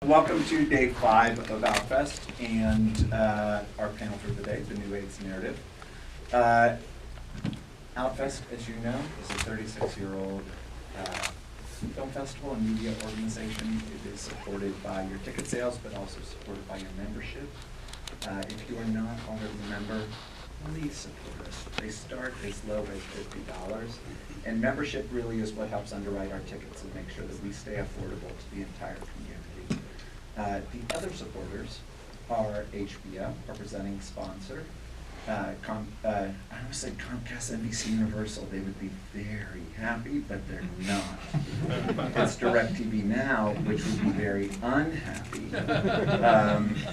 Welcome to day 5 of Outfest and our panel for the day, the New AIDS Narrative. Outfest, as you know, is a 36-year-old film festival and media organization. It is supported by your ticket sales, but also supported by your membership. If you are not already a member, please support us. They start as low as $50, and membership really is what helps underwrite our tickets and make sure that we stay affordable to the entire community. The other supporters are HBO, our presenting sponsor. I would say Comcast, NBC, Universal. They would be very happy, but they're not. It's DirecTV Now, which would be very unhappy.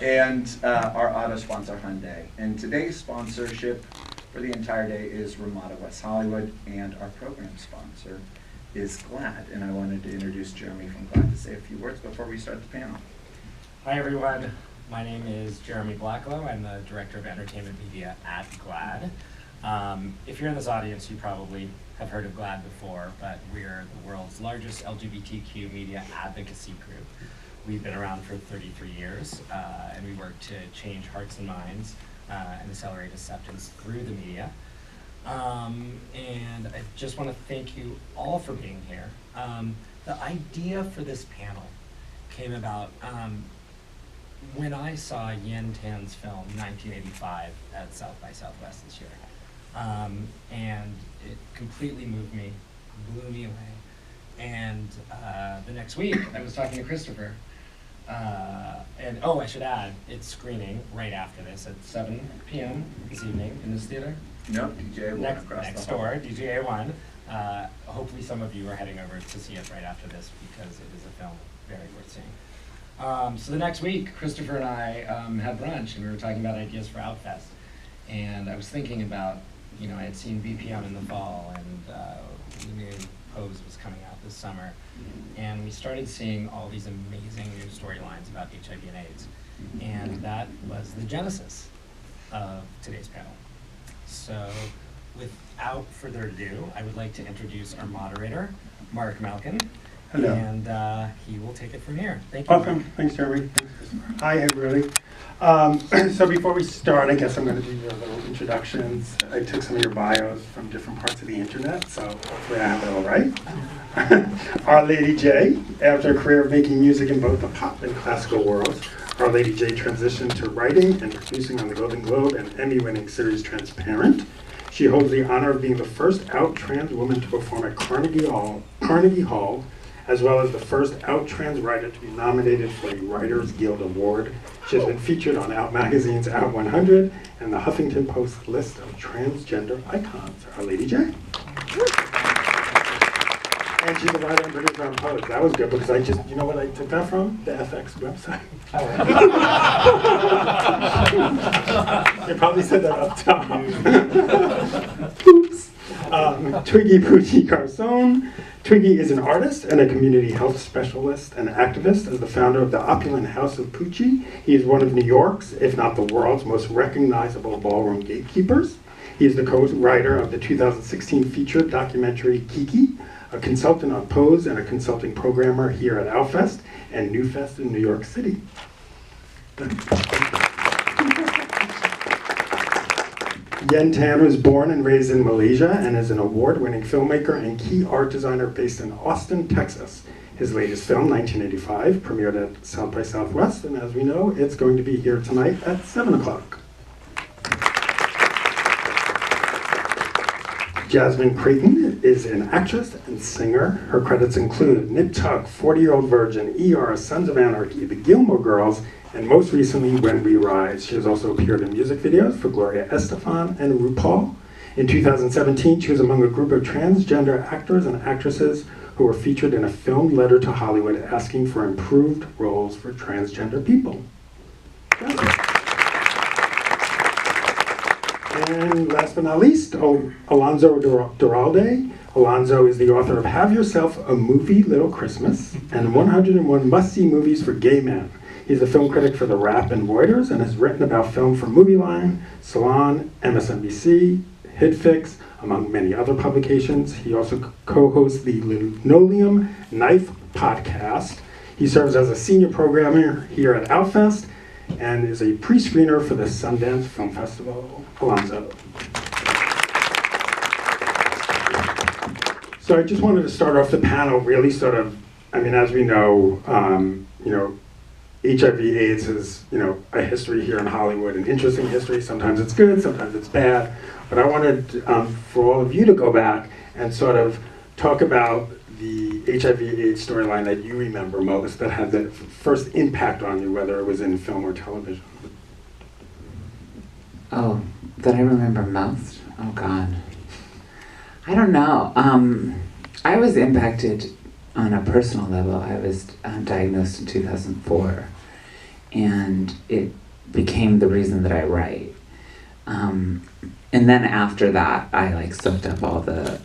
And our auto sponsor, Hyundai. And today's sponsorship for the entire day is Ramada West Hollywood, and our program sponsor is GLAAD. And I wanted to introduce Jeremy from GLAAD to say a few words before we start the panel. Hi everyone, my name is Jeremy Blacklow. I'm the Director of Entertainment Media at GLAAD. If you're in this audience, you probably have heard of GLAAD before, but we're the world's largest LGBTQ media advocacy group. We've been around for 33 years, and we work to change hearts and minds and accelerate acceptance through the media. And I just want to thank you all for being here. The idea for this panel came about when I saw Yen Tan's film, 1985, at South by Southwest this year. And it completely moved me, blew me away. And the next week, I was talking to Christopher. And oh, I should add, it's screening right after this at 7 p.m. this evening in this theater. No, DGA1 next door, DGA1. Hopefully some of you are heading over to see it right after this because it is a film very worth seeing. So the next week, Christopher and I had brunch, and we were talking about ideas for Outfest. And I was thinking about, I had seen BPM in the fall, and we knew Pose was coming out this summer. And we started seeing all these amazing new storylines about HIV and AIDS. And that was the genesis of today's panel. So without further ado, I would like to introduce our moderator, Mark Malkin. Hello. And he will take it from here. Thank you. Welcome. Thanks, Jeremy. Hi, everybody. So before we start, I guess I'm going to do your little introductions. I took some of your bios from different parts of the internet, so hopefully I have it all right. Our Lady J, after a career of making music in both the pop and classical worlds, Our Lady J transitioned to writing and producing on the Golden Globe and Emmy-winning series Transparent. She holds the honor of being the first out trans woman to perform at Carnegie Hall, as well as the first out trans writer to be nominated for a Writers Guild Award. She has been featured on Out Magazine's Out 100 and the Huffington Post list of transgender icons. Our Lady J. And she's a writer and producer on Pose. That was good because you know what I took that from? The FX website. They probably said that up top. Oops. Twiggy Poochie Garcon. Twiggy is an artist and a community health specialist and activist. As the founder of the opulent House of Poochie, he is one of New York's, if not the world's, most recognizable ballroom gatekeepers. He is the co-writer of the 2016 feature documentary Kiki, a consultant on Pose and a consulting programmer here at Outfest and Newfest in New York City. Yen Tan was born and raised in Malaysia and is an award-winning filmmaker and key art designer based in Austin, Texas. His latest film, 1985, premiered at South by Southwest, and as we know, it's going to be here tonight at 7 o'clock. Jasmine Creighton is an actress and singer. Her credits include Nip Tuck, 40-Year-Old Virgin, ER, Sons of Anarchy, The Gilmore Girls, and most recently, When We Rise. She has also appeared in music videos for Gloria Estefan and RuPaul. In 2017, she was among a group of transgender actors and actresses who were featured in a filmed letter to Hollywood asking for improved roles for transgender people. And last but not least, Alonzo Duralde. Alonzo is the author of Have Yourself a Movie Little Christmas and 101 Must-See Movies for Gay Men. He's a film critic for The Wrap and Reuters and has written about film for Movie Line, Salon, MSNBC, HitFix, among many other publications. He also co-hosts the Linoleum Knife podcast. He serves as a senior programmer here at Outfest and is a pre-screener for the Sundance Film Festival. Alonzo. So I just wanted to start off the panel really sort of, I mean, as we know, HIV/AIDS is, a history here in Hollywood, an interesting history. Sometimes it's good, sometimes it's bad. But I wanted for all of you to go back and sort of talk about the HIV/AIDS storyline that you remember most, that had the first impact on you, whether it was in film or television. Oh, that I remember most? Oh, God. I don't know. I was impacted on a personal level. I was diagnosed in 2004, and it became the reason that I write. And then after that, I soaked up all the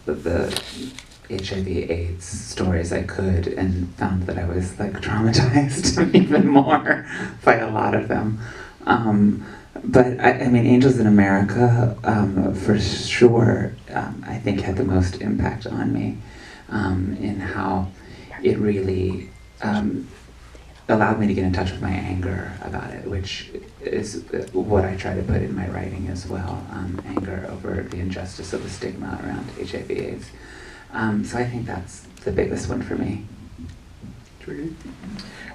HIV/AIDS stories I could, and found that I was traumatized even more by a lot of them. But I mean, Angels in America, for sure, I think had the most impact on me, in how it really allowed me to get in touch with my anger about it, which is what I try to put in my writing as well, anger over the injustice of the stigma around HIV/AIDS. So I think that's the biggest one for me.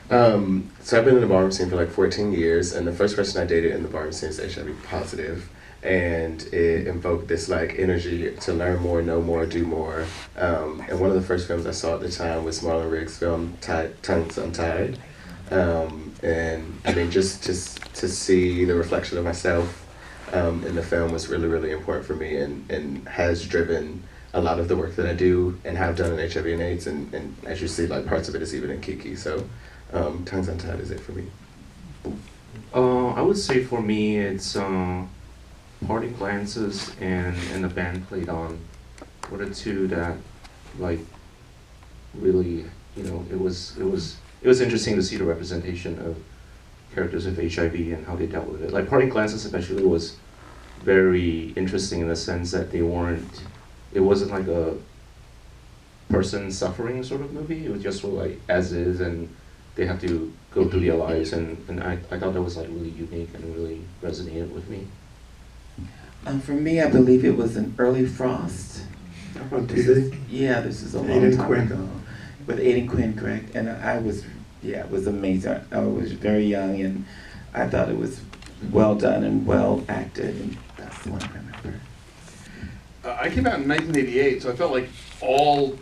So I've been in the barroom scene for 14 years, and the first person I dated in the barroom scene is HIV positive, and it invoked this energy to learn more, know more, do more. And one of the first films I saw at the time was Marlon Riggs' film Tongues Untied, and I mean just to see the reflection of myself in the film was really, really important for me, and has driven a lot of the work that I do and have done in HIV and AIDS, and as you see, parts of it is even in Kiki. So Tongues Untied is it for me. I would say for me it's Parting Glances and the band Played On were the two that really, it was interesting to see the representation of characters with HIV and how they dealt with it. Parting Glances especially was very interesting in the sense that it wasn't a person suffering sort of movie. It was just as is, and they have to go through their lives, and I thought that was really unique and really resonated with me. For me, I believe it was an Early Frost. This is a long time ago. With Aidan Quinn, correct? And it was amazing. I was very young, and I thought it was well done and well acted, and that's the one I remember. I came out in 1988, so I felt like all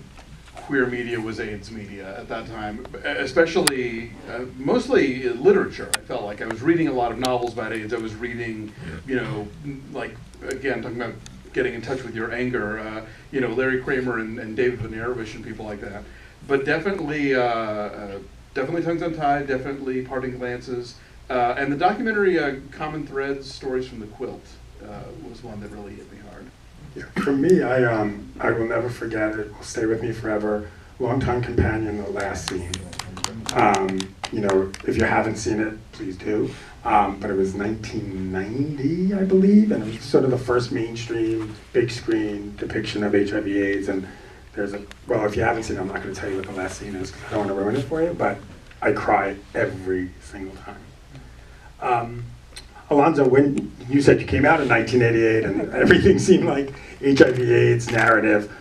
queer media was AIDS media at that time, especially mostly literature. I felt like I was reading a lot of novels about AIDS. I was reading, again, talking about getting in touch with your anger, Larry Kramer and David Venerovich and people like that. But definitely Tongues Untied, definitely Parting Glances, and the documentary Common Threads, Stories from the Quilt was one that really hit me hard. Yeah, for me, I will never forget it. Will stay with me forever. Longtime companion, The Last Scene. If you haven't seen it, please do. But it was 1990, I believe, and it was sort of the first mainstream, big screen depiction of HIV/AIDS. And if you haven't seen it, I'm not going to tell you what The Last Scene is because I don't want to ruin it for you. But I cry every single time. Alonzo, when you said you came out in 1988 and everything seemed like HIV/AIDS narrative,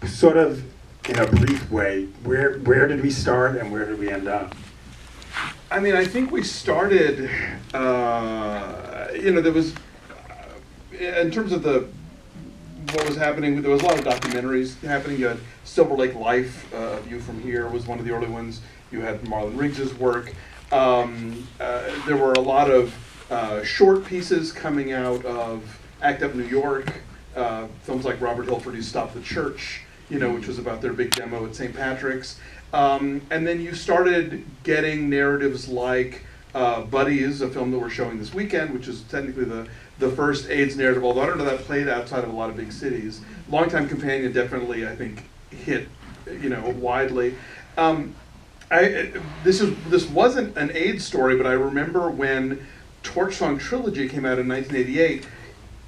sort of in a brief way, where did we start and where did we end up? I mean, I think we started, there was, in terms of what was happening, there was a lot of documentaries happening. You had Silver Lake Life, A View from Here was one of the early ones. You had Marlon Riggs' work. There were a lot of short pieces coming out of ACT UP New York, films like Robert Hilferty's Stop the Church, which was about their big demo at St. Patrick's. And then you started getting narratives like Buddies, a film that we're showing this weekend, which is technically the first AIDS narrative, although I don't know that played outside of a lot of big cities. Longtime Companion definitely, I think, hit, widely. This wasn't an AIDS story, but I remember when Torch Song Trilogy came out in 1988,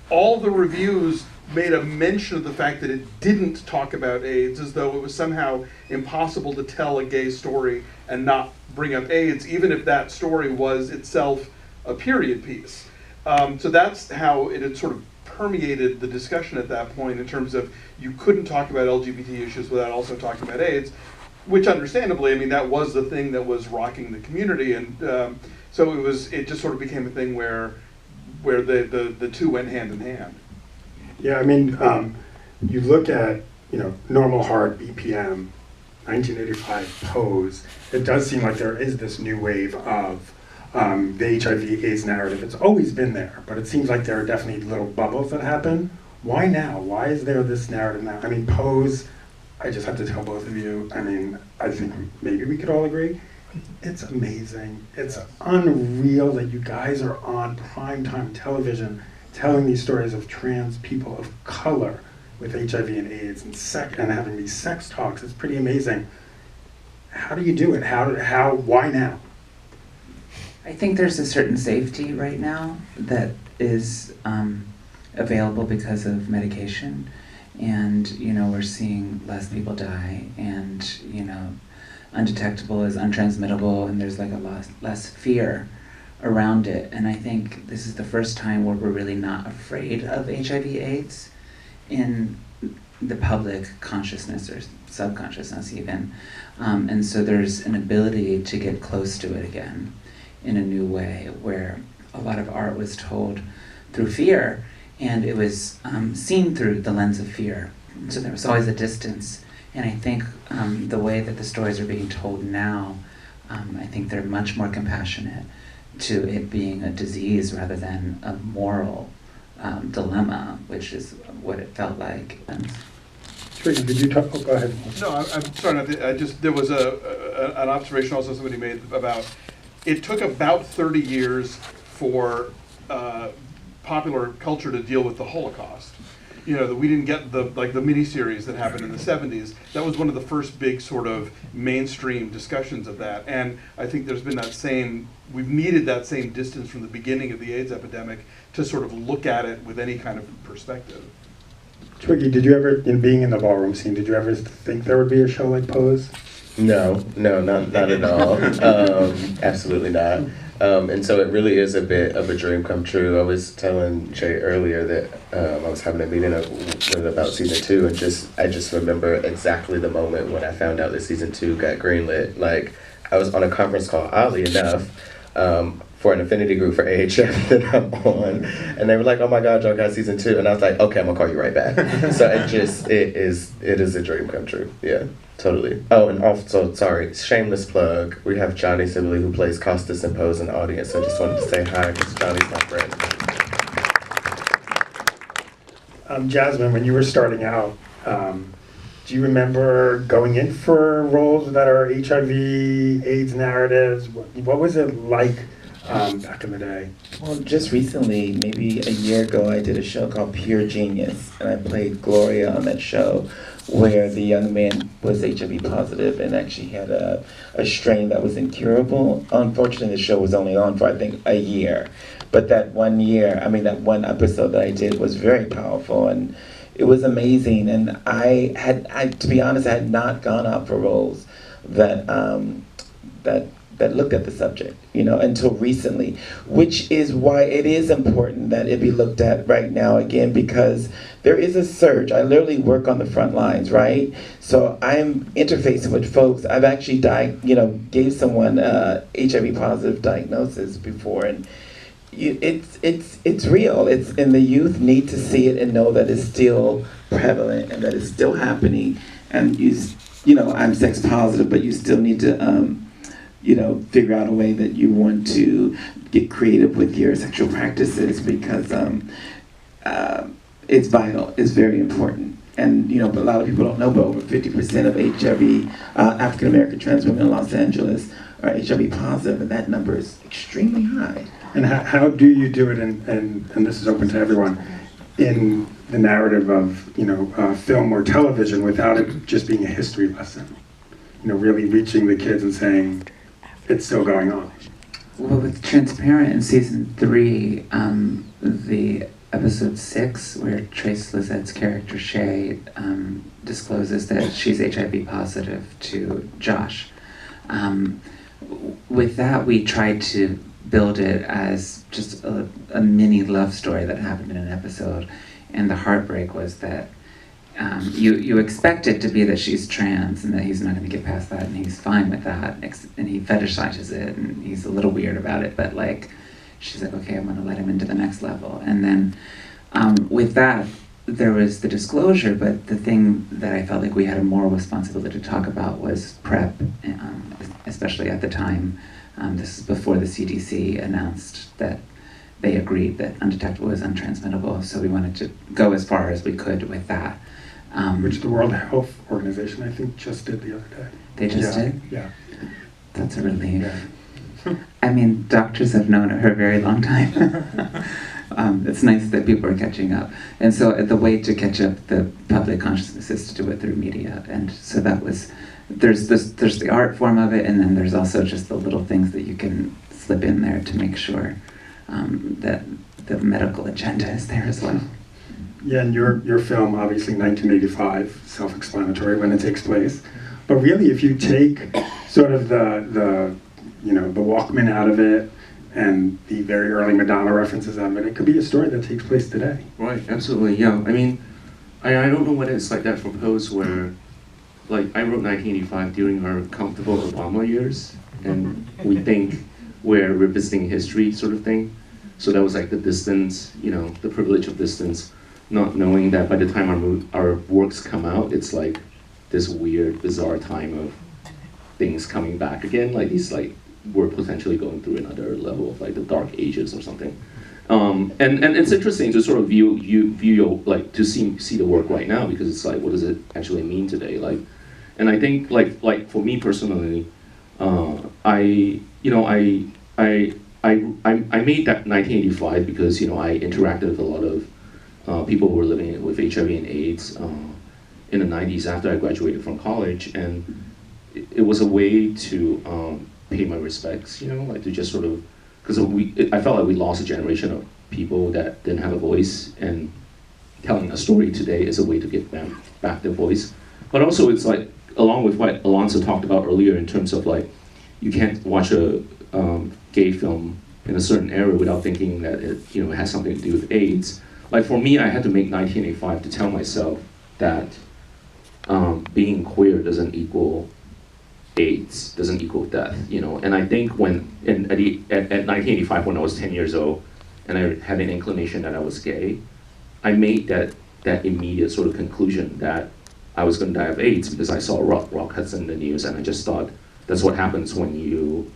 all the reviews made a mention of the fact that it didn't talk about AIDS, as though it was somehow impossible to tell a gay story and not bring up AIDS, even if that story was itself a period piece. So that's how it had sort of permeated the discussion at that point, in terms of you couldn't talk about LGBT issues without also talking about AIDS, which understandably, I mean, that was the thing that was rocking the community, and so it just sort of became a thing where the two went hand in hand. Yeah, I mean, you look at, Normal Heart, BPM, 1985 Pose, it does seem like there is this new wave of the HIV/AIDS narrative. It's always been there, but it seems like there are definitely little bubbles that happen. Why now? Why is there this narrative now? I mean, Pose, I just have to tell both of you, I mean, I think maybe we could all agree, it's amazing. It's unreal that you guys are on primetime television telling these stories of trans people of color with HIV and AIDS and having these sex talks. It's pretty amazing. How do you do it? Why now? I think there's a certain safety right now that is available because of medication, and we're seeing less people die, and undetectable is untransmittable, and there's like a less fear around it. And I think this is the first time where we're really not afraid of HIV/AIDS in the public consciousness or subconsciousness even. And so there's an ability to get close to it again in a new way, where a lot of art was told through fear, and it was seen through the lens of fear. So there was always a distance. And I think the way that the stories are being told now, I think they're much more compassionate to it being a disease rather than a moral dilemma, which is what it felt like. Tricky, did you talk? Oh, go ahead. No, I'm sorry. There was an observation also somebody made about it took about 30 years for popular culture to deal with the Holocaust. That we didn't get the miniseries that happened in the 70s. That was one of the first big sort of mainstream discussions of that. And I think there's been we've needed that same distance from the beginning of the AIDS epidemic to sort of look at it with any kind of perspective. Twiggy, did you ever, in being in the ballroom scene, did you ever think there would be a show like Pose? No, not at all. Absolutely not. And so it really is a bit of a dream come true. I was telling Jay earlier that I was having a meeting with about season 2, and I just remember exactly the moment when I found out that season 2 got greenlit. Like, I was on a conference call, oddly enough, for an affinity group for AHF that I'm on, and they were like, "Oh my God, y'all got season 2," and I was like, "Okay, I'm gonna call you right back." So it is a dream come true. Yeah. Totally. Oh, and also, sorry, shameless plug. We have Johnny Sibley, who plays Costas in Pose, in the audience. I just wanted to say hi because Johnny's my friend. Jasmine, when you were starting out, do you remember going in for roles that are HIV/AIDS narratives? What was it like back in the day? Well, just recently, maybe a year ago, I did a show called Pure Genius, and I played Gloria on that show, where the young man was HIV positive and actually had a strain that was incurable. Unfortunately, the show was only on for, I think, a year. But that one episode that I did was very powerful, and it was amazing. And to be honest, I had not gone out for roles that looked at the subject, until recently, which is why it is important that it be looked at right now again, because there is a surge. I literally work on the front lines, right? So I'm interfacing with folks. I've actually gave someone HIV positive diagnosis before, and it's real. And the youth need to see it and know that it's still prevalent and that it's still happening. And I'm sex positive, but you still need to figure out a way that you want to get creative with your sexual practices, because it's vital, it's very important. And, but a lot of people don't know, but over 50% of HIV, African-American trans women in Los Angeles are HIV positive, and that number is extremely high. And how do you do it, and this is open to everyone, in the narrative of, film or television without it just being a history lesson? Really reaching the kids and saying, it's still going on. Well, with Transparent in season 3, the episode 6, where Trace Lizette's character Shay discloses that she's HIV positive to Josh. With that, we tried to build it as just a mini love story that happened in an episode, and the heartbreak was that you expect it to be that she's trans and that he's not going to get past that, and he's fine with that, and he fetishizes it, and he's a little weird about it, but like, she's like, okay, I'm going to let him into the next level. And then with that, there was the disclosure, but the thing that I felt like we had a moral responsibility to talk about was PrEP, especially at the time. This is before the CDC announced that they agreed that undetectable is untransmittable, so we wanted to go as far as we could with that. Which the World Health Organization, I think, just did the other day. They just did? Yeah. That's a relief. Yeah. I mean, doctors have known it for a very long time. It's nice that people are catching up. And so the way to catch up the public consciousness is to do it through media. And so that was, there's the art form of it, and then there's also just the little things that you can slip in there to make sure that the medical agenda is there as well. Yeah, and your film, obviously 1985, self-explanatory when it takes place. But really, if you take sort of the Walkman out of it, and the very early Madonna references out of it, it could be a story that takes place today. Right, absolutely, yeah. I mean, I don't know whether it's like that for Pose, where, like, I wrote 1985 during our comfortable Obama years, and we think we're revisiting history sort of thing. So that was like the distance, the privilege of distance, not knowing that by the time our works come out, it's like this weird, bizarre time of things coming back again, like these, like, we're potentially going through another level of like the dark ages or something. And it's interesting to sort of view your, like, to see the work right now, because it's like, what does it actually mean today? Like, and I think like for me personally, I made that 1985 because I interacted with a lot of people who were living with HIV and AIDS in the 90s after I graduated from college, and it was a way to pay my respects, like to just sort of, because I felt like we lost a generation of people that didn't have a voice, and telling a story today is a way to give them back their voice. But also it's like, along with what Alonso talked about earlier in terms of like, you can't watch a gay film in a certain era without thinking that it has something to do with AIDS. Like for me, I had to make 1985 to tell myself that being queer doesn't equal AIDS, doesn't equal death, And I think when, at 1985, when I was 10 years old, and I had an inclination that I was gay, I made that immediate sort of conclusion that I was going to die of AIDS because I saw Rock Hudson in the news, and I just thought that's what happens when you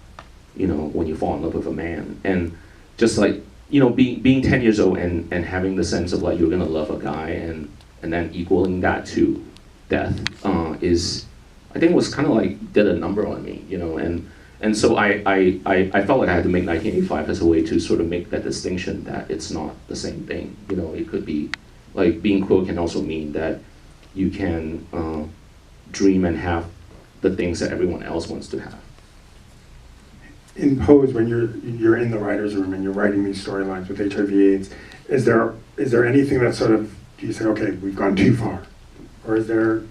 fall in love with a man. And just like, being 10 years old and having the sense of like you're going to love a guy and then equaling that to death is, I think it was kind of like did a number on me, and so I felt like I had to make 1985 as a way to sort of make that distinction that it's not the same thing. It could be like being queer can also mean that you can dream and have the things that everyone else wants to have. In Pose, when you're in the writer's room and you're writing these storylines with HIV/AIDS, is there anything that sort of, do you say, okay, we've gone too far? Or is there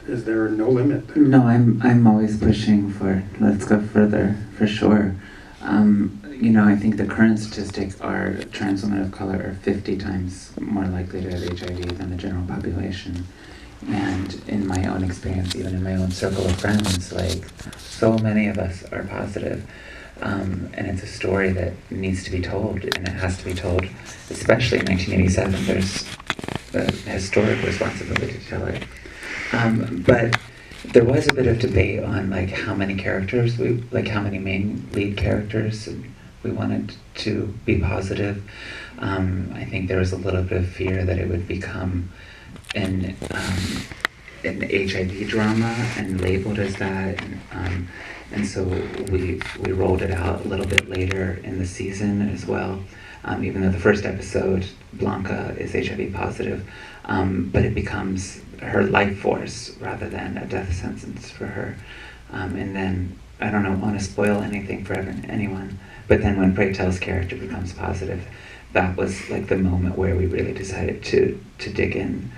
no limit there? No, I'm always pushing for let's go further, for sure. I think the current statistics are trans women of color are 50 times more likely to have HIV than the general population. And in my own experience, even in my own circle of friends, like, so many of us are positive. And it's a story that needs to be told, and it has to be told, especially in 1987. There's a historic responsibility to tell it. But there was a bit of debate on like how many characters how many main lead characters we wanted to be positive. I think there was a little bit of fear that it would become an HIV drama and labeled as that, and so we rolled it out a little bit later in the season as well. Even though the first episode, Blanca is HIV positive, but it becomes her life force rather than a death sentence for her. And then, I don't want to spoil anything for anyone, but then when Pray Tell's character becomes positive, that was like the moment where we really decided to dig in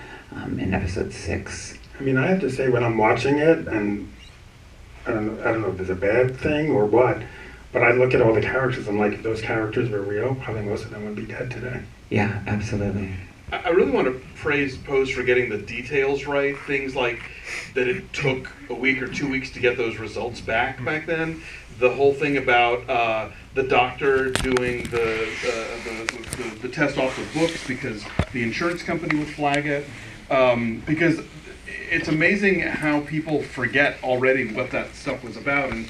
episode 6. I mean, I have to say, when I'm watching it, and I don't know if it's a bad thing or what, but I look at all the characters, I'm like, if those characters were real, probably most of them would be dead today. Yeah, absolutely. I really want to praise Post for getting the details right. Things like that it took a week or 2 weeks to get those results back then. The whole thing about the doctor doing the test off the books because the insurance company would flag it. Because it's amazing how people forget already what that stuff was about. And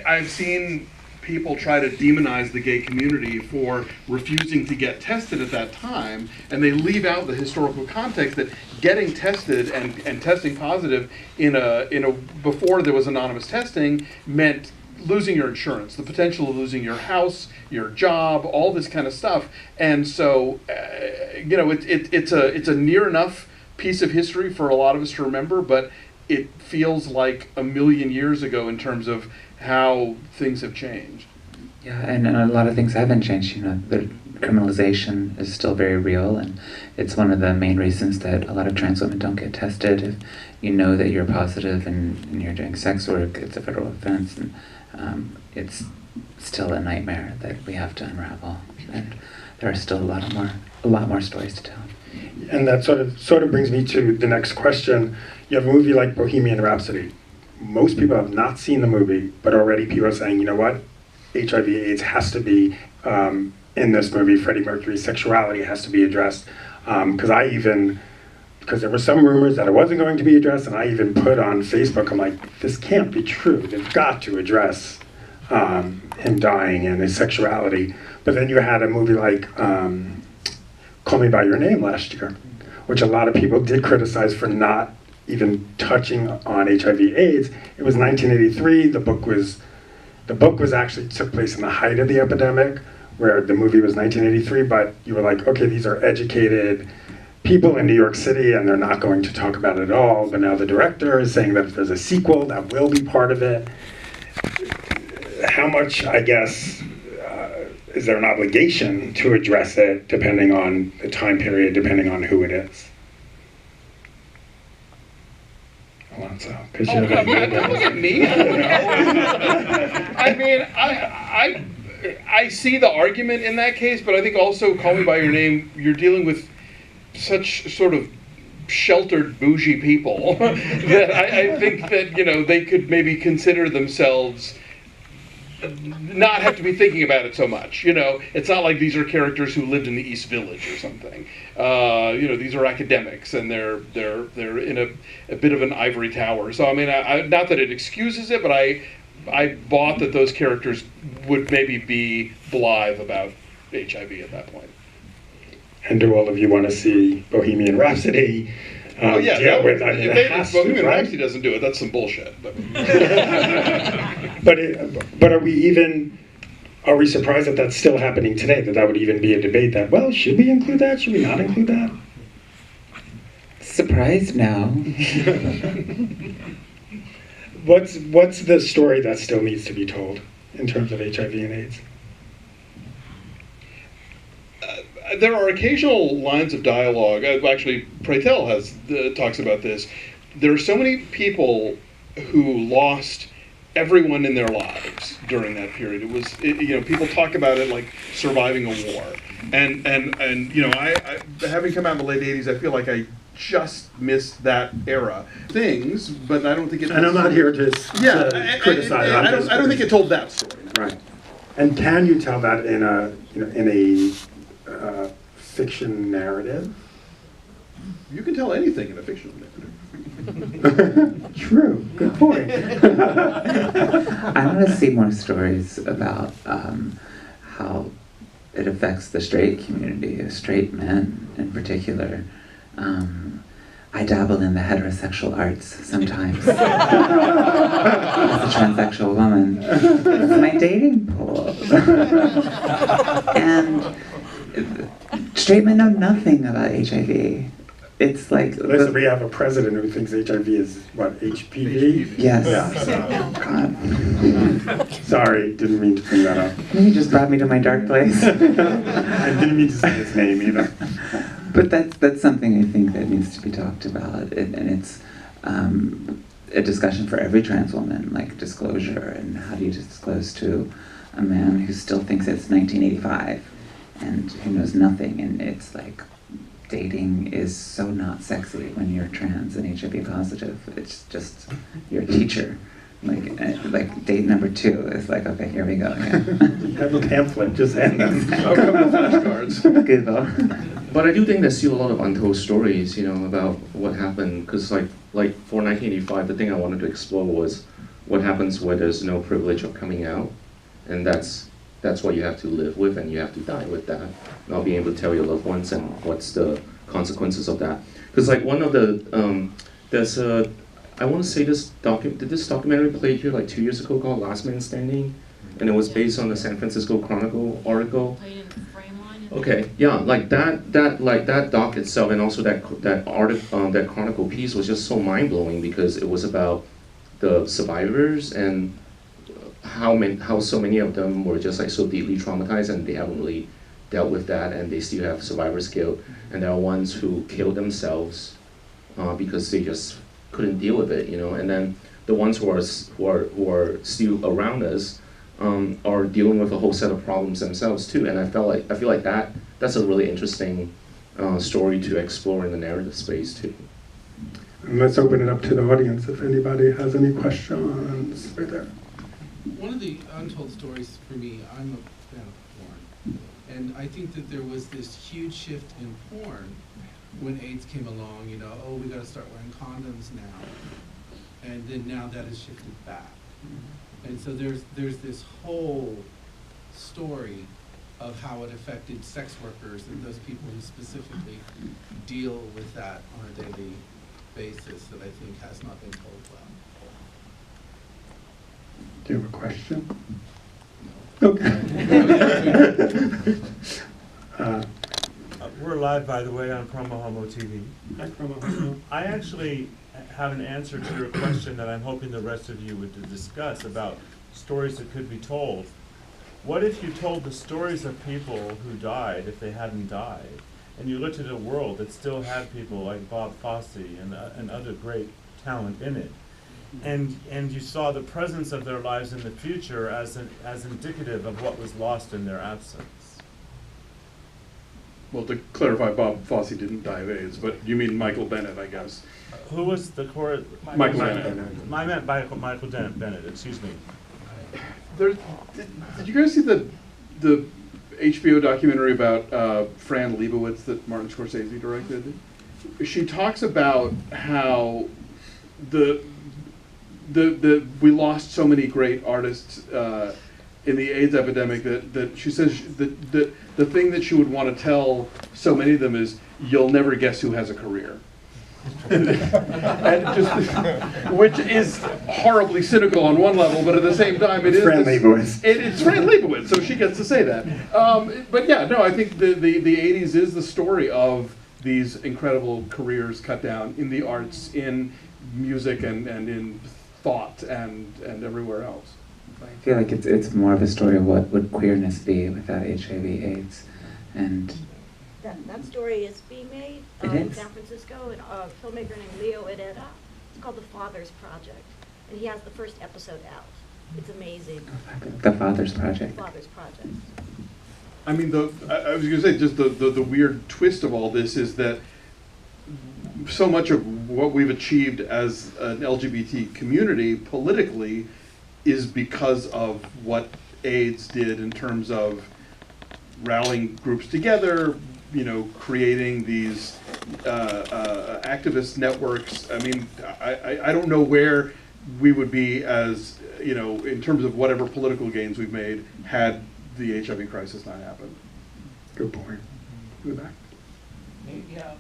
I've seen people try to demonize the gay community for refusing to get tested at that time, and they leave out the historical context that getting tested and testing positive in a before there was anonymous testing meant losing your insurance, the potential of losing your house, your job, all this kind of stuff. And so it's a near enough piece of history for a lot of us to remember, but it feels like a million years ago in terms of how things have changed. Yeah, and a lot of things haven't changed. You know, the criminalization is still very real, and it's one of the main reasons that a lot of trans women don't get tested. If you know that you're positive and you're doing sex work, it's a federal offense, and it's still a nightmare that we have to unravel. And there are still a lot more stories to tell. And that sort of brings me to the next question. You have a movie like Bohemian Rhapsody. Most people have not seen the movie, but already people are saying, you know what, HIV/AIDS has to be in this movie. Freddie Mercury's sexuality has to be addressed. Because there were some rumors that it wasn't going to be addressed, and I even put on Facebook, I'm like, this can't be true. They've got to address him dying and his sexuality. But then you had a movie like Call Me By Your Name last year, which a lot of people did criticize for not even touching on HIV/AIDS. It was 1983. The book was actually took place in the height of the epidemic, where the movie was 1983. But you were like, okay, these are educated people in New York City, and they're not going to talk about it at all. But now the director is saying that if there's a sequel, that will be part of it. How much, I guess, is there an obligation to address it, depending on the time period, depending on who it is? Alonso, because you're Don't look at me. I mean, I see the argument in that case, but I think also Call Me By Your Name, you're dealing with such sort of sheltered, bougie people that I think that, they could maybe consider themselves not have to be thinking about it so much. It's not like these are characters who lived in the East Village or something. These are academics, and they're in a bit of an ivory tower. So I mean, not that it excuses it, but I bought that those characters would maybe be blithe about HIV at that point. And do all of you want to see Bohemian Rhapsody? If Bohemian Rhapsody doesn't do it, that's some bullshit. But but are we surprised that that's still happening today? That would even be a debate that, well, should we include that? Should we not include that? Surprised now. What's the story that still needs to be told in terms of HIV and AIDS? There are occasional lines of dialogue. Actually, Pray Tell talks about this. There are so many people who lost everyone in their lives during that period. It was, people talk about it like surviving a war. And I having come out in the late 80s, I feel like I just missed that era. Things, but I don't think it. And I'm not here to criticize. I don't think it told that story. Right. And can you tell that in a fiction narrative? You can tell anything in a fictional narrative. True. Good point. I want to see more stories about how it affects the straight community, straight men in particular. I dabble in the heterosexual arts sometimes. As a transsexual woman. It's my dating pool. And straight men know nothing about HIV. it's like Listen, we have a president who thinks HIV is what, HPV? Yes. Yeah, so. God. Sorry, didn't mean to bring that up. You just brought me to my dark place. I didn't mean to say his name either. But that's something I think that needs to be talked about, and it's a discussion for every trans woman, like disclosure, and how do you disclose to a man who still thinks it's 1985 and who knows nothing, and it's like dating is so not sexy when you're trans and HIV positive. It's just you're a teacher. Like date number 2 is like, okay, here we go again. You have a pamphlet, just hand them. Flashcards. Google. But I do think there's still a lot of untold stories, you know, about what happened. Because like for 1985, the thing I wanted to explore was what happens where there's no privilege of coming out, and that's what you have to live with, and you have to die with that, not being able to tell your loved ones, and what's the consequences of that. Because like one of the there's a I want to say did this documentary play here like 2 years ago called Last Man Standing, and it was based on the San Francisco Chronicle article. Okay, yeah, like that doc itself, and also that article, that Chronicle piece was just so mind blowing because it was about the survivors and how so many of them were just like so deeply traumatized, and they haven't really dealt with that, and they still have survivor's guilt, and there are ones who killed themselves because they just couldn't deal with it, you know, and then the ones who are still around us are dealing with a whole set of problems themselves too, and I feel like that's a really interesting story to explore in the narrative space too. And let's open it up to the audience if anybody has any questions. Right there. One of the untold stories for me, I'm a fan of porn, and I think that there was this huge shift in porn when AIDS came along, you know, oh, we got to start wearing condoms now, and then now that has shifted back. And so there's this whole story of how it affected sex workers and those people who specifically deal with that on a daily basis that I think has not been told well. Do you have a question? No. Okay. We're live, by the way, on Promo Homo TV. Hi, Promo. I actually have an answer to your question that I'm hoping the rest of you would discuss about stories that could be told. What if you told the stories of people who died if they hadn't died, and you looked at a world that still had people like Bob Fosse and other great talent in it, and you saw the presence of their lives in the future as indicative of what was lost in their absence? Well, to clarify, Bob Fosse didn't die of AIDS, but you mean Michael Bennett, I guess. Who was the core? Michael Bennett. I meant Michael Bennett, excuse me. Did you guys see the HBO documentary about Fran Lebowitz that Martin Scorsese directed? She talks about how we lost so many great artists in the AIDS epidemic that she says that the thing that she would want to tell so many of them is, you'll never guess who has a career. And just, which is horribly cynical on one level, but at the same time it is Fran Lebowitz. It's Fran Lebowitz, so she gets to say that. But yeah, no, I think the 80s is the story of these incredible careers cut down in the arts, in music, and in thought, and everywhere else. I feel like it's more of a story of what would queerness be without HIV/AIDS, and that story is being made in San Francisco, and a filmmaker named Leo Herrera. It's called The Father's Project, and he has the first episode out. It's amazing. The Father's Project. The Father's Project. I mean, I was going to say, just the weird twist of all this is that so much of what we've achieved as an LGBT community politically is because of what AIDS did in terms of rallying groups together, you know, creating these activist networks. I mean, I don't know where we would be as, you know, in terms of whatever political gains we've made had the HIV crisis not happened. Good point. In the back. Yeah,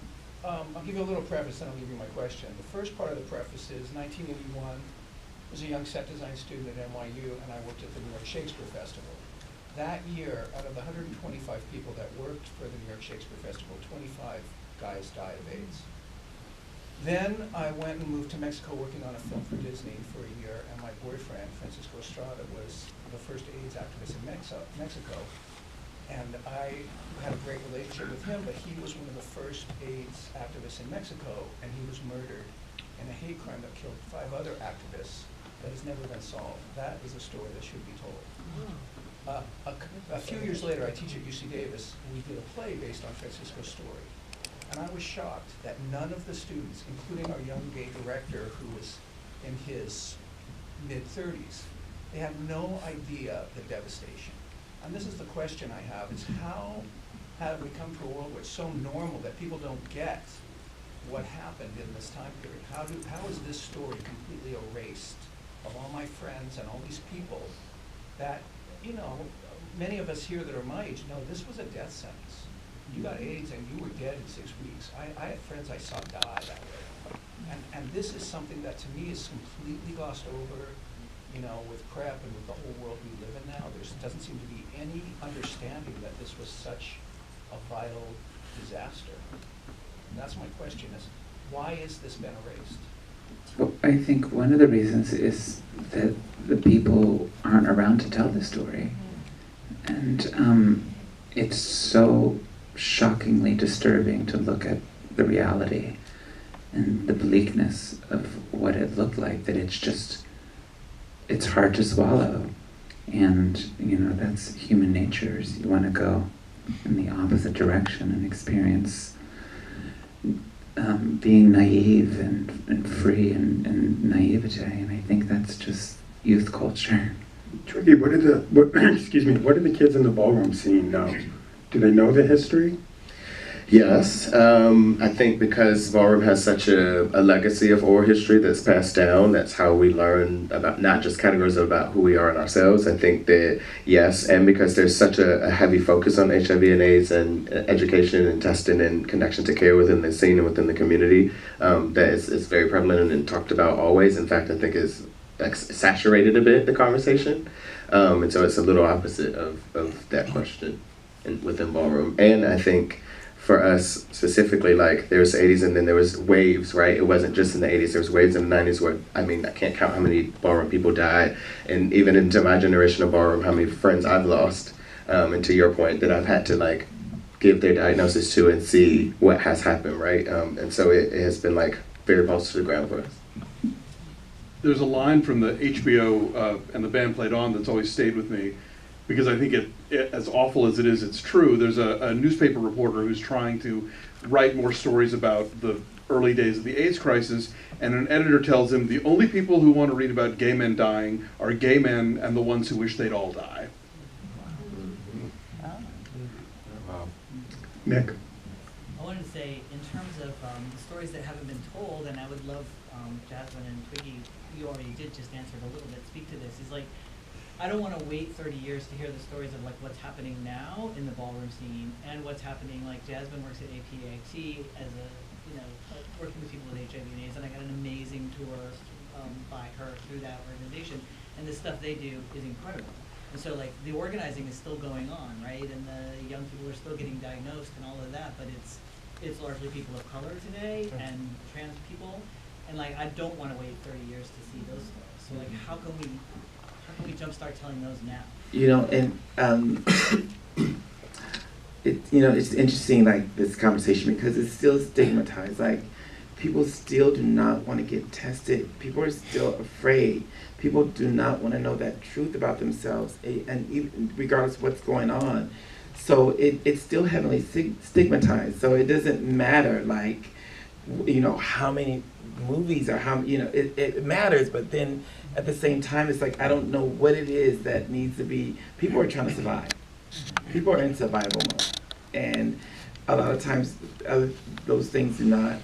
I'll give you a little preface, then I'll give you my question. The first part of the preface is 1981. I was a young set design student at NYU, and I worked at the New York Shakespeare Festival. That year, out of the 125 people that worked for the New York Shakespeare Festival, 25 guys died of AIDS. Then I went and moved to Mexico working on a film for Disney for a year, and my boyfriend, Francisco Estrada, was the first AIDS activist in Mexico. And I had a great relationship with him, but he was one of the first AIDS activists in Mexico, and he was murdered in a hate crime that killed 5 other activists that has never been solved. That is a story that should be told. A few years later, I teach at UC Davis, and we did a play based on Francisco's story. And I was shocked that none of the students, including our young gay director who was in his mid-30s, they had no idea the devastation. And this is the question I have, is how have we come to a world where it's so normal that people don't get what happened in this time period? How is this story completely erased of all my friends and all these people that, you know, many of us here that are my age know this was a death sentence. You got AIDS and you were dead in 6 weeks. I had friends I saw die that way. And this is something that to me is completely glossed over, you know, with PrEP and with the whole world we live in now. There doesn't seem to be any understanding that this was such a vital disaster. And that's my question is, why has this been erased? Well, I think one of the reasons is that the people aren't around to tell the story. And it's so shockingly disturbing to look at the reality and the bleakness of what it looked like that it's hard to swallow. And, you know, that's human nature. Is you want to go in the opposite direction and experience being naive and free and naivete. And I think that's just youth culture. Tricky, what did the kids in the ballroom scene know? Do they know the history? Yes, I think because ballroom has such a legacy of oral history that's passed down, that's how we learn about not just categories about who we are in ourselves. I think that, yes, and because there's such a heavy focus on HIV and AIDS and education and testing and connection to care within the scene and within the community, that is very prevalent and talked about always. In fact, I think it's saturated a bit, the conversation. And so it's a little opposite of that question within ballroom. And I think for us specifically, like there was the 80s and then there was waves, right? It wasn't just in the 80s, there was waves in the 90s where, I mean, I can't count how many ballroom people died. And even into my generation of ballroom, how many friends I've lost. And to your point, that I've had to like give their diagnosis to and see what has happened, right? And so it has been like very close to the ground for us. There's a line from the HBO and the band played on that's always stayed with me, because I think it as awful as it is, it's true. There's a newspaper reporter who's trying to write more stories about the early days of the AIDS crisis, and an editor tells him the only people who want to read about gay men dying are gay men and the ones who wish they'd all die. Wow. Nick? I wanted to say, in terms of the stories that haven't been told, and I would love Jasmine and Twiggy, you already did just answer it a little bit, speak to this, is like, I don't want to wait 30 years to hear the stories of like what's happening now in the ballroom scene and what's happening. Like Jasmine works at APAT as a, you know, working with people with HIV and AIDS, and I got an amazing tour by her through that organization. And the stuff they do is incredible. And so like the organizing is still going on, right? And the young people are still getting diagnosed and all of that, but it's largely people of color today and trans people. And like I don't want to wait 30 years to see those stories. So like how can we jumpstart telling those now? You know, and it's interesting, like this conversation, because it's still stigmatized. Like people still do not want to get tested. People are still afraid. People do not want to know that truth about themselves, and even regardless of what's going on. So it's still heavily stigmatized. So it doesn't matter, like, you know, how many movies or how, you know, it matters, but then at the same time, it's like, I don't know what it is that needs to be, people are trying to survive. People are in survival mode. And a lot of times, those things do not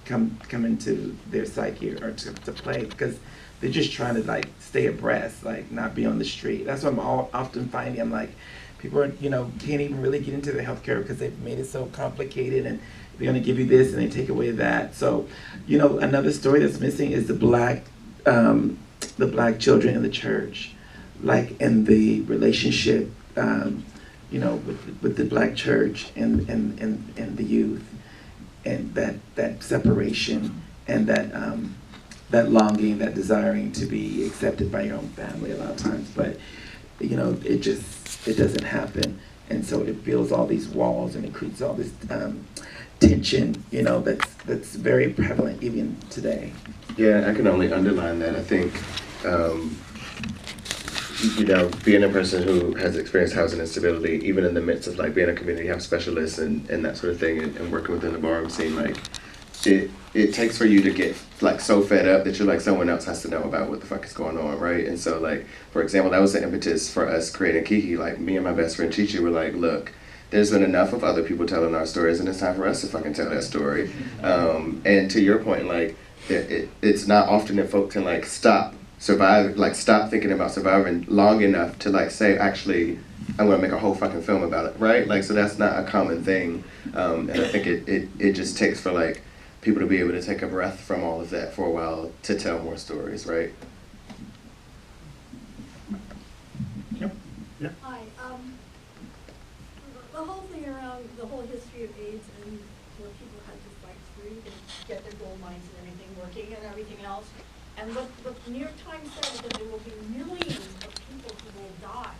come into their psyche or to play, because they're just trying to like stay abreast, like not be on the street. That's what I'm often finding. I'm like, people are, you know, can't even really get into the healthcare because they've made it so complicated, and they're gonna give you this and they take away that. So, you know, another story that's missing is the black children in the church, like in the relationship, you know, with the black church and the youth, and that separation and that longing, that desiring to be accepted by your own family a lot of times, but you know, it doesn't happen, and so it builds all these walls and it creates all this tension, you know, that's very prevalent even today. Yeah, I can only underline that. I think, you know, being a person who has experienced housing instability, even in the midst of like being a community health specialist and that sort of thing, and working within the ballroom scene, like it takes for you to get like so fed up that you're like, someone else has to know about what the fuck is going on, right? And so like, for example, that was the impetus for us creating Kiki. Like me and my best friend Chichi were like, look, there's been enough of other people telling our stories, and it's time for us to fucking tell that story. And to your point, like it's not often that folk can like stop thinking about surviving long enough to like say, actually, I'm gonna make a whole fucking film about it, right? Like, so that's not a common thing. And I think it just takes for like people to be able to take a breath from all of that for a while to tell more stories, right? Yep. Yeah. Hi. The whole thing around the whole history of AIDS and where people had to fight through and get their gold mines and everything working and everything else. And what the New York Times said is that there will be millions of people who will die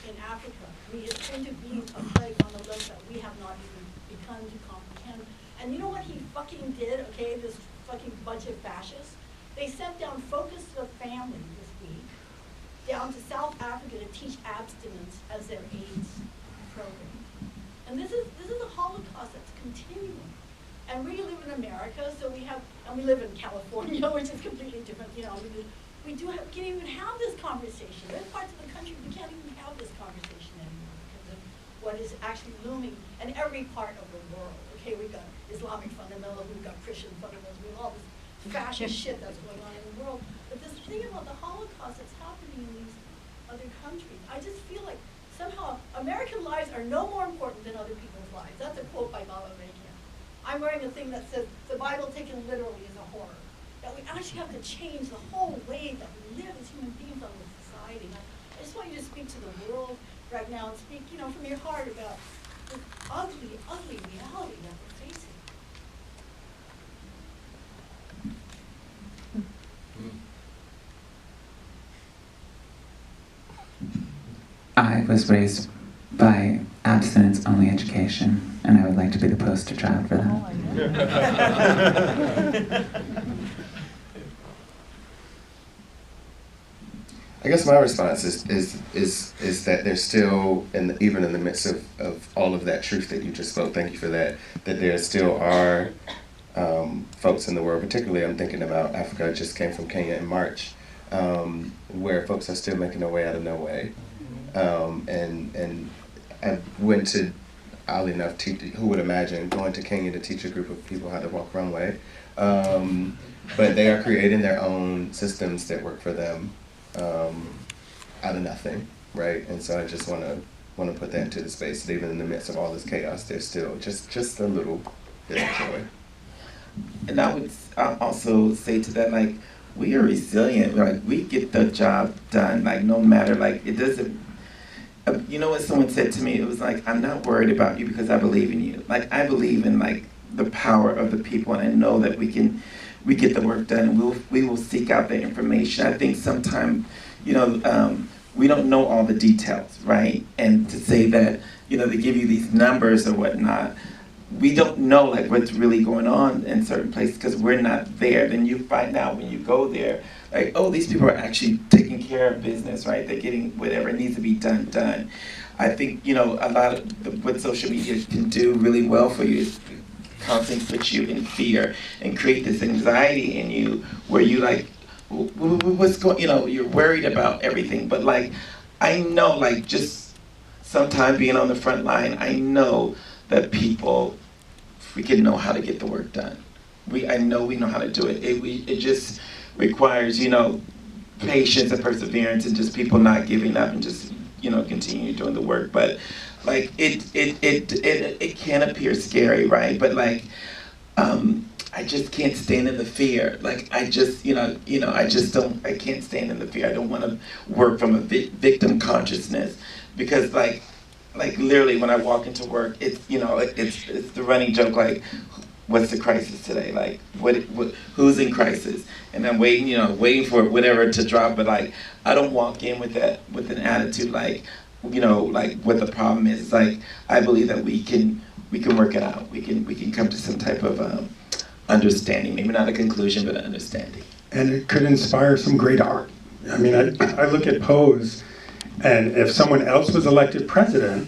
in Africa. I mean, it's going to be a plague on the list that we have not even begun to comprehend. And you know what he fucking did, okay, this fucking bunch of fascists? They sent down Focus to the Family this week down to South Africa to teach abstinence as their AIDS program. And this is a Holocaust that's continuing. And we live in America, so we live in California, which is completely different. You know, we can't even have this conversation. There's parts of the country we can't even have this conversation anymore because of what is actually looming in every part of the world. Okay, we've got Islamic fundamentalism, we've got Christian fundamentalism, we have all this fascist shit that's going on in the world. But this thing about the Holocaust that's happening in these other countries, I just feel like somehow American lives are no more important than other people's lives. That's a quote by Baba Vega. I'm wearing a thing that says the Bible taken literally is a horror. That we actually have to change the whole way that we live as human beings on this society. And I just want you to speak to the world right now and speak, you know, from your heart about this ugly, ugly reality that we're facing. I was raised by abstinence-only education, and I would like to be the poster child for that. I guess my response is that there's still, even in the midst of all of that truth that you just spoke, thank you for that, that there still are folks in the world, particularly I'm thinking about Africa. I just came from Kenya in March, where folks are still making their way out of no way. And I went to, oddly enough, who would imagine going to Kenya to teach a group of people how to walk runway. But they are creating their own systems that work for them out of nothing, right? And so I just want to put that into the space that even in the midst of all this chaos, there's still just a little bit of joy. And I would also say to that, like, we are resilient. Like, we get the job done. Like, no matter, like, it doesn't. You know what someone said to me? It was like, I'm not worried about you because I believe in you. Like, I believe in like the power of the people, and I know that we get the work done, and we will seek out the information. I think sometimes, you know, we don't know all the details, right? And to say that, you know, they give you these numbers or whatnot, we don't know like what's really going on in certain places because we're not there. Then you find out when you go there, like, oh, these people are actually taking care of business, right? They're getting whatever needs to be done. I think, you know, a lot of what social media can do really well for you is constantly put you in fear and create this anxiety in you where you like, what's going, you know, you're worried about everything. But like, I know, like, just sometime being on the front line, I know that people freaking know how to get the work done. I know we know how to do it. It just requires, you know, patience and perseverance and just people not giving up and just, you know, continue doing the work. But like it can appear scary, right? But like I just can't stand in the fear. Like I just, I can't stand in the fear. I don't want to work from a victim consciousness because like literally when I walk into work, it's, you know, it's the running joke, like, what's the crisis today? Like, who's in crisis? And I'm waiting, you know, waiting for whatever to drop. But like, I don't walk in with that, with an attitude like, you know, like what the problem is. It's like, I believe that we can work it out. We can come to some type of understanding. Maybe not a conclusion, but an understanding. And it could inspire some great art. I mean, I look at Pose, and if someone else was elected president,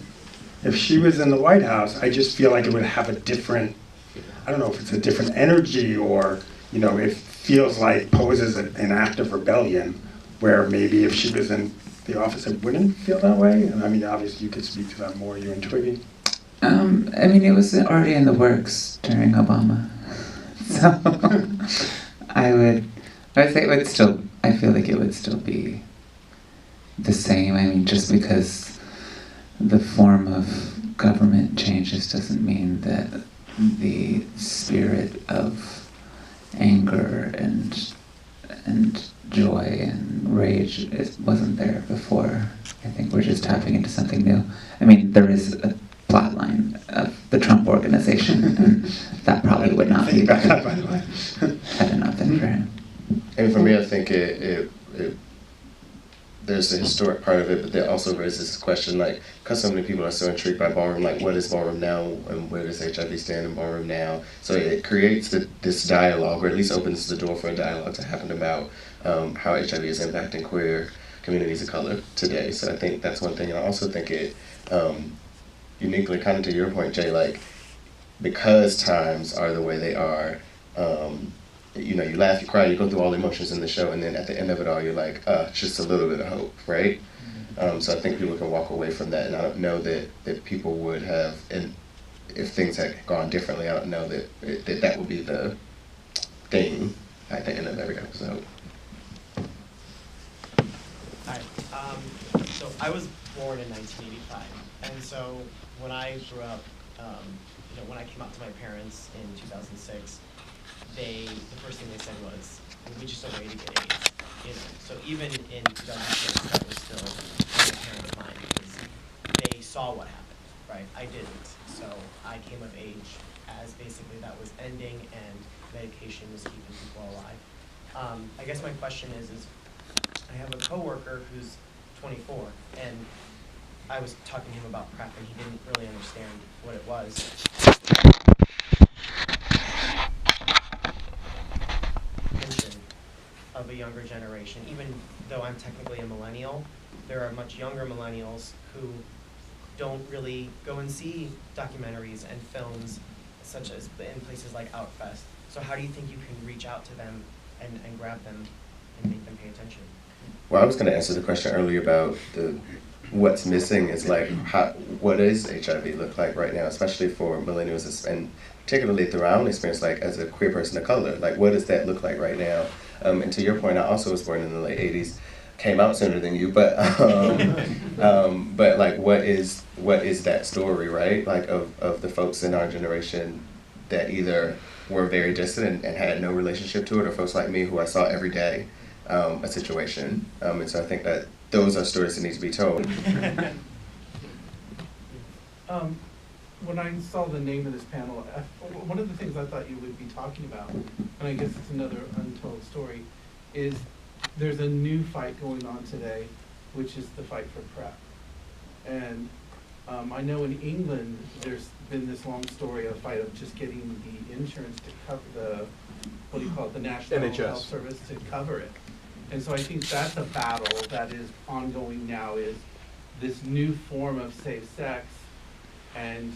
if she was in the White House, I just feel like it would have a different, I don't know if it's a different energy, or, you know, it feels like Pose is an act of rebellion, where maybe if she was in the office, it wouldn't feel that way. And I mean, obviously you could speak to that more, you and Twiggy. I mean, it was already in the works during Obama. So I would say it would still, I feel like it would still be the same. I mean, just because the form of government changes doesn't mean that the spirit of anger and joy and rage wasn't there before. I think we're just tapping into something new. I mean, there is a plotline of the Trump organization, and that probably would not be there had it not been for him. And for me, I think there's the historic part of it, but that also raises this question, like, because so many people are so intrigued by ballroom, like, what is ballroom now, and where does HIV stand in ballroom now? So it creates this dialogue, or at least opens the door for a dialogue to happen about how HIV is impacting queer communities of color today. So I think that's one thing, and I also think it uniquely, kind of to your point, Jay, like, because times are the way they are, you know, you laugh, you cry, you go through all the emotions in the show, and then at the end of it all, you're like, just a little bit of hope, right? So I think people can walk away from that, and I don't know that people would have, and if things had gone differently, I don't know that that would be the thing at the end of every episode. Hi, so I was born in 1985, and so when I grew up, you know, when I came out to my parents in 2006, the first thing they said was, we just don't wait to get AIDS. You know, so even in 2006, that was still an apparent of mine, because they saw what happened, right? I didn't. So I came of age as basically that was ending and medication was keeping people alive. I guess my question is I have a coworker who's 24, and I was talking to him about PrEP, and he didn't really understand what it was. Of a younger generation, even though I'm technically a millennial, there are much younger millennials who don't really go and see documentaries and films such as in places like Outfest. So how do you think you can reach out to them and grab them and make them pay attention? Well, I was going to answer the question earlier about what's missing is like, what does HIV look like right now, especially for millennials, and particularly through our own experience, like as a queer person of color, like what does that look like right now? And to your point, I also was born in the late 80s, came out sooner than you, but like what is that story, right? Like of the folks in our generation that either were very distant and had no relationship to it, or folks like me who I saw every day a situation. And so I think that those are stories that need to be told. When I saw the name of this panel, one of the things I thought you would be talking about, and I guess it's another untold story, is there's a new fight going on today, which is the fight for PrEP. And I know in England, there's been this long story of fight of just getting the insurance to cover the, what do you call it, the National NHS. Health Service to cover it. And so I think that's a battle that is ongoing now, is this new form of safe sex and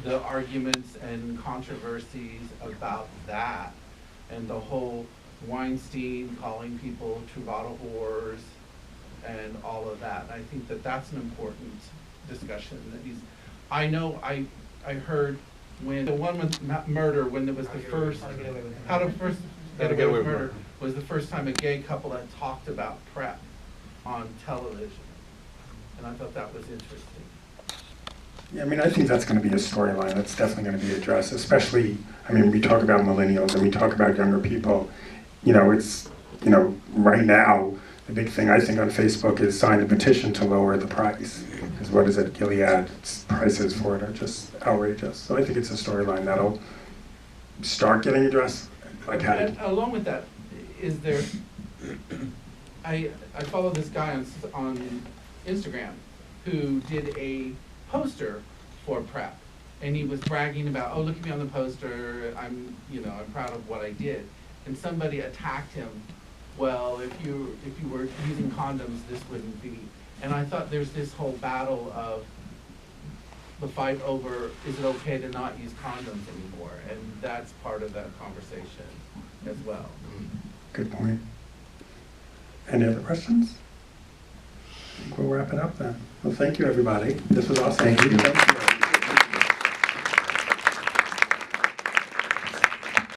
the arguments and controversies about that, and the whole Weinstein calling people Truvada whores and all of that. And I think that that's an important discussion that he's, I know I heard when the one with murder, when there was the first, how to first get away with murder, was the first time a gay couple had talked about PrEP on television. And I thought that was interesting. Yeah, I mean, I think that's going to be a storyline that's definitely going to be addressed, especially, I mean, we talk about millennials and we talk about younger people. You know, it's, you know, right now, the big thing I think on Facebook is sign the petition to lower the price. Because what is it, Gilead's prices for it are just outrageous. So I think it's a storyline that'll start getting addressed? Like how did, Along with that, is there, I follow this guy on Instagram who did a poster for PrEP. And he was bragging about, oh, look at me on the poster, I'm proud of what I did. And somebody attacked him, well, if you were using condoms, this wouldn't be. And I thought there's this whole battle of the fight over, is it okay to not use condoms anymore? And that's part of that conversation as well. good point. Any other questions? I think we'll wrap it up then. Well, thank you, everybody. This was awesome. Thank you. Thank you.